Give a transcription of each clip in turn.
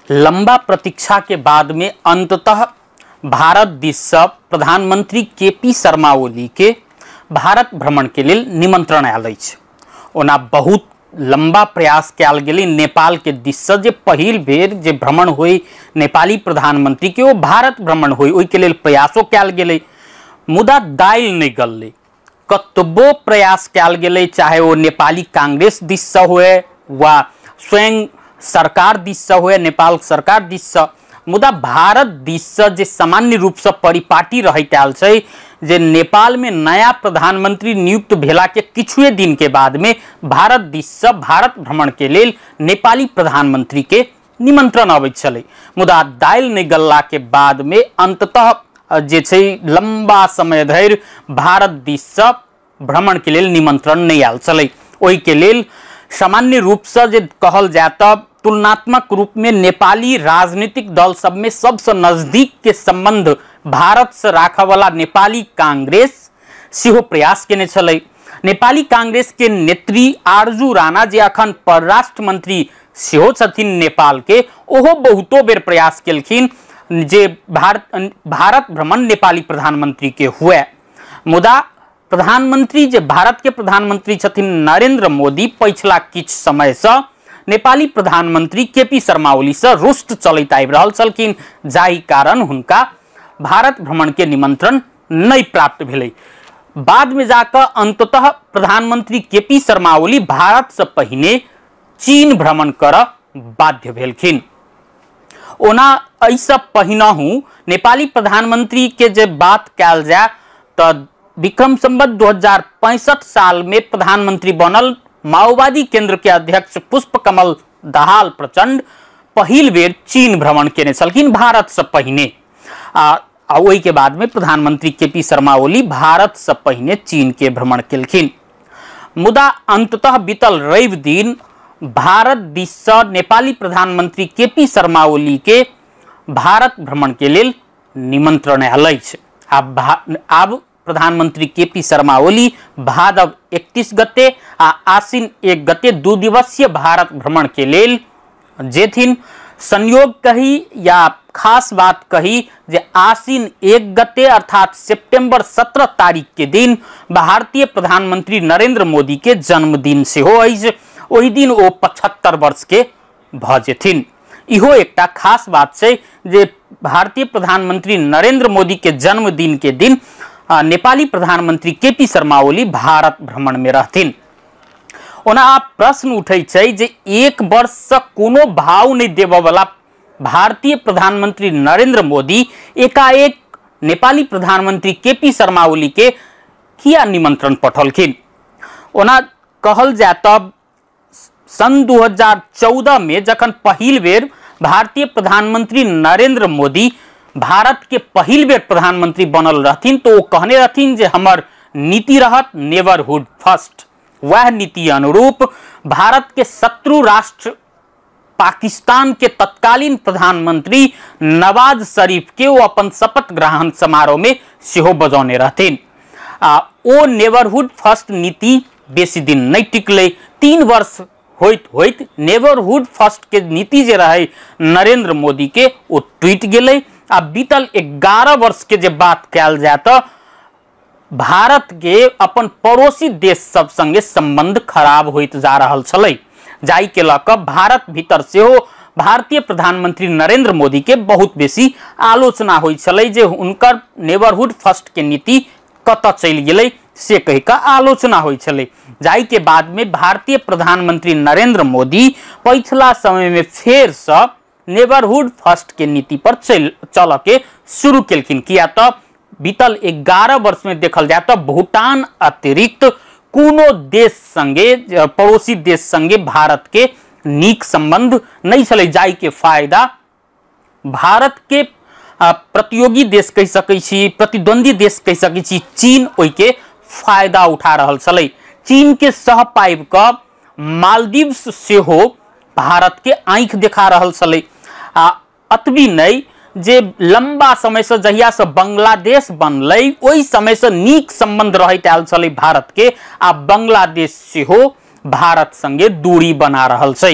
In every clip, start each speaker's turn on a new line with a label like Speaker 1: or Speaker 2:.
Speaker 1: लंबा प्रतीक्षा के बाद में अंततः भारत दिस प्रधानमंत्री केपी शर्मा ओली के भारत भ्रमण के लिए निमंत्रण आयल अछि। ओना बहुत लंबा प्रयास कयल गेलै नेपाल के दिस जे पहिल बेर जे भ्रमण होई नेपाली प्रधानमंत्री के, वो भारत भ्रमण होई, ओहि के लेल प्रयासो कयल गेलै, मुदा दाइल नहीं गललै। कतबो प्रयास कयल गेलै, चाहे वो नेपाली कांग्रेस दिस से हुए वा स्वयं सरकार दिस से हुए, नेपाल सरकार दिस से, मुदा भारत दिस से जे सामान्य रूप से परिपाटी रहैत आयल छै जे नेपाल में नया प्रधानमंत्री नियुक्त भेला के किछुए दिन के बाद में भारत दिस से भारत भ्रमण के लेल नेपाली प्रधानमंत्री के निमंत्रण अबैत छलै, मुदा दाइल नहीं गलला के बाद में अंततः जे छै लंबा समय धरि भारत दिस से भ्रमण के लेल निमंत्रण नहीं आयल छलै। ओहि के लेल सामान्य रूप से जे कहल जाय त तुलनात्मक रूप में नेपाली राजनीतिक दल सब में सबसे नजदीक के संबंध भारत से राखय वाला नेपाली कांग्रेस सेहो प्रयास केने छलै। नेपाली कांग्रेस के नेत्री आरजू राणा जे अखन परराष्ट्र मंत्री सेहो छथिन नेपाल के, ओहो बहुतो बेर प्रयास केलखिन जे भारत भ्रमण नेपाली प्रधानमंत्री के हुए, मुदा प्रधानमंत्री जे भारत के प्रधानमंत्री छथिन नरेंद्र मोदी पिछला किछ समय से नेपाली प्रधानमंत्री केपी शर्मा ओली से रुष्ट चलैत आबि रहल छलखिन, जाहि कारण हुनका भारत भ्रमण के निमंत्रण नहीं प्राप्त भेलै। बाद में जाकर अंततः प्रधानमंत्री केपी शर्मा ओली भारत से पहिने चीन भ्रमण कर बाध्य भेलखिन। ओना ऐसा पहिनहु नेपाली प्रधानमंत्री के जे बात कयल जाय त विक्रम संवत 2065 साल में प्रधानमंत्री बनल माओवादी केंद्र के अध्यक्ष पुष्पकमल दाहाल प्रचंड पहिल बेर चीन भ्रमण केने छलखिन भारत से पहिने। ओहि के बाद में प्रधानमंत्री केपी शर्मा ओली भारत से पहिने चीन के भ्रमण केलखिन, मुदा अंततः बीतल रवि दिन भारत दिस से नेपाली प्रधानमंत्री केपी शर्मा ओली के भारत भ्रमण के लेल निमंत्रण आयल अछि। आब प्रधानमंत्री केपी शर्मा ओली भादव 31 गते आ आश्विन 1 गते 2 दिवसीय भारत भ्रमण के लेल जेथिन। संयोग कही या खास बात कही जे आश्विन 1 गते अर्थात सितंबर 17 तारीख के दिन भारतीय प्रधानमंत्री नरेंद्र मोदी के जन्मदिन सेहो अछि। ओहि दिन ओ 75 वर्ष के भ जेथिन। इहो एकटा खास बात छै जे भारतीय प्रधानमंत्री नरेंद्र मोदी के जन्मदिन के दिन नेपाली प्रधानमंत्री केपी शर्मा ओली भारत भ्रमण में रहथिन। ओना आप प्रश्न उठै छै जे एक वर्ष से कोनो भाव नहीं देबय वाला भारतीय प्रधानमंत्री नरेंद्र मोदी एकाएक नेपाली प्रधानमंत्री केपी शर्मा ओली के किया निमंत्रण पठौलखिन। ओना कहल जाय तब सन 2014 में जखन पहिल बेर भारतीय प्रधानमंत्री नरेंद्र मोदी भारत के पहिल बेर प्रधानमंत्री बनल रहथिन तो वो कहने रहथिन जे हमर नीति रहत नेबरहुड फर्स्ट। वह नीति अनुरूप भारत के शत्रु राष्ट्र पाकिस्तान के तत्कालीन प्रधानमंत्री नवाज शरीफ के वो अपन शपथ ग्रहण समारोह में सेहो बजौने रहथिन। ओ नेबरहुड फर्स्ट नीति बेसी दिन नहीं टिकलै। 3 वर्ष होइत नेबरहुड फर्स्ट के नीति जे रहे नरेंद्र मोदी के वो टूट गेलै। आ बीतल 11 वर्ष के जे बात कयल जाय त भारत के अपन पड़ोसी देश सब संगे संबंध खराब होइत जा रहल छलै, जाहि के लक भारत भीतर सेहो भारतीय प्रधानमंत्री नरेंद्र मोदी के बहुत बेसी आलोचना होइ छलै जे हुनकर नेबरहुड फर्स्ट के नीति कतऽ चलि गेलै से कहि कऽ आलोचना होइ छलै, जाहि के बाद में भारतीय प्रधानमंत्री नरेंद्र मोदी पिछला समय में फेर से नेबरहुड फर्स्ट के नीति पर चल के शुरू केलखिन। किया तो बीतल 11 वर्ष में देखल जाए तो भूटान अतिरिक्त कोनो देश संगे पड़ोसी देश संगे भारत के नीक संबंध नहीं छलै, जाहि के फायदा भारत के प्रतियोगी देश कहि सकै छी, प्रतिद्वंदी देश कहि सकै छी चीन ओहि के फायदा उठा रहल छलै। चीन के सह पाइब क मालदीव्स सेहो भारत के आंख देखा रहल छलै। अतबी नहीं जे लंबा समय से जहिया से बांग्लादेश बनलै ओहि समय से नीक संबंध रहैत आयल छलै भारत के, आ बांग्लादेश सेहो भारत संगे दूरी बना रहल छै।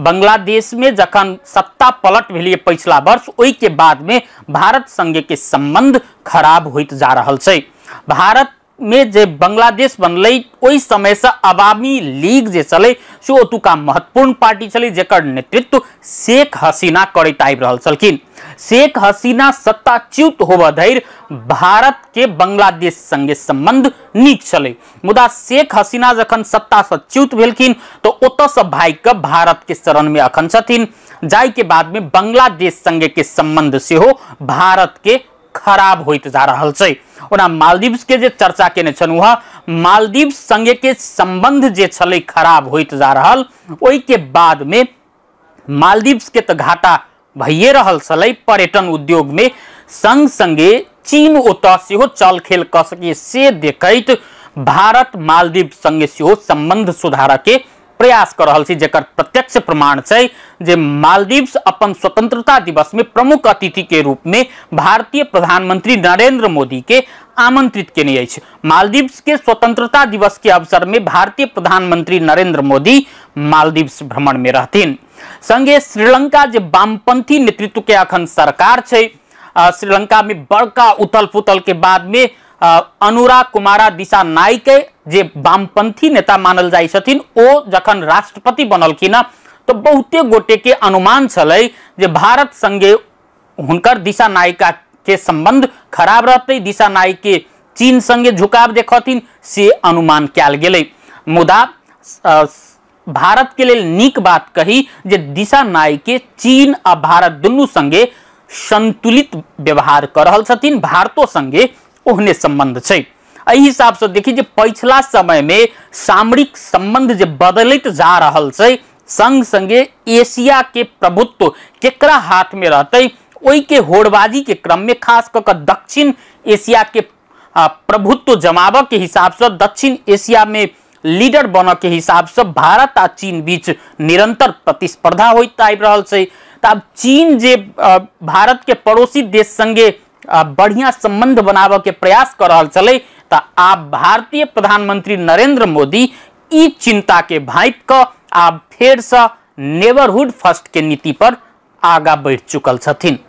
Speaker 1: बांग्लादेश में जखन सत्ता पलट भेलिए पिछला वर्ष, ओई के बाद में भारत संगे के संबंध खराब होइत जा रहल छै। भारत में जे बांग्लादेश बनलै ओई समय से अवामी लीग जे चले से ओतुका महत्वपूर्ण पार्टी चले, जेकर नेतृत्व शेख हसीना करैत आबि रहल छलखिन। शेख हसीना सत्ताच्युत होबऽ धरि भारत के बांग्लादेश संगे संबंध नीक चले, मुदा शेख हसीना जखन सत्ता से च्युत भेलखिन तो ओतऽ से भागि कऽ भारत के शरण में अखन छथिन, जाय के बाद में बांग्लादेश संगे के संबंध सेहो भारत के खराब होइत जा रहल छै। ओना मालदीव्स के जे चर्चा केने छनु, मालदीव्स संगे के संबंध जे छलै खराब होइत जा रहल, ओई के बाद में मालदीव्स के तो घाटा भइए रहल छलै पर्यटन उद्योग में, संग संगे चीन ओतऽ सेहो चल खेल कऽ सके से देखैत भारत मालदीव्स संगे सेहो संबंध सुधार के प्रयास कर रहल छै, जेकर प्रत्यक्ष प्रमाण छै जे मालदीव्स अपन स्वतंत्रता दिवस में प्रमुख अतिथि के रूप में भारतीय प्रधानमंत्री नरेंद्र मोदी के आमंत्रित केने अछि। मालदीव्स के स्वतंत्रता दिवस के अवसर में भारतीय प्रधानमंत्री नरेंद्र मोदी मालदीव्स भ्रमण में रहथिन। संगे श्रीलंका जे वामपंथी नेतृत्व के अखन सरकार छै, श्रीलंका में बड़का उथल पुथल के बाद में अनुराग कुमारा दिसानायक जे वामपंथी नेता मानल जाइ छथिन, ओ जखन राष्ट्रपति बनलखिन तो बहुते गोटे के अनुमान छलै जे भारत संगे हुनकर दिसानायका के संबंध खराब रहते, दिसानायक के चीन संगे झुकाव देखथिन से अनुमान कयल गेलै। मुदा भारत के लिए नीक बात कही जे दिसानायक के चीन आ भारत दुनू संगे संतुलित व्यवहार कर रहल छथिन, भारतो संगे ओहने संबंध छै। एहि हिसाब से देखी जे पिछला समय में सामरिक संबंध जे बदलैत जा रहल छै, संग संगे एशिया के प्रभुत्व केकरा हाथ में रहते, ओई के होड़बाजी के क्रम में खास कर दक्षिण एशिया के प्रभुत्व जमाव के हिसाब से, दक्षिण एशिया में लीडर बन के हिसाब से भारत आ चीन बीच निरंतर प्रतिस्पर्धा होइत आबि रहल छै। तब चीन जे भारत के पड़ोसी देश संगे बढ़िया संबंध बनावे के प्रयास कर रहल चले, तो आप भारतीय प्रधानमंत्री नरेंद्र मोदी ई चिंता के भांप क आप फिर से नेबरहुड फर्स्ट के नीति पर आगा बढ़ चुकल छथिन।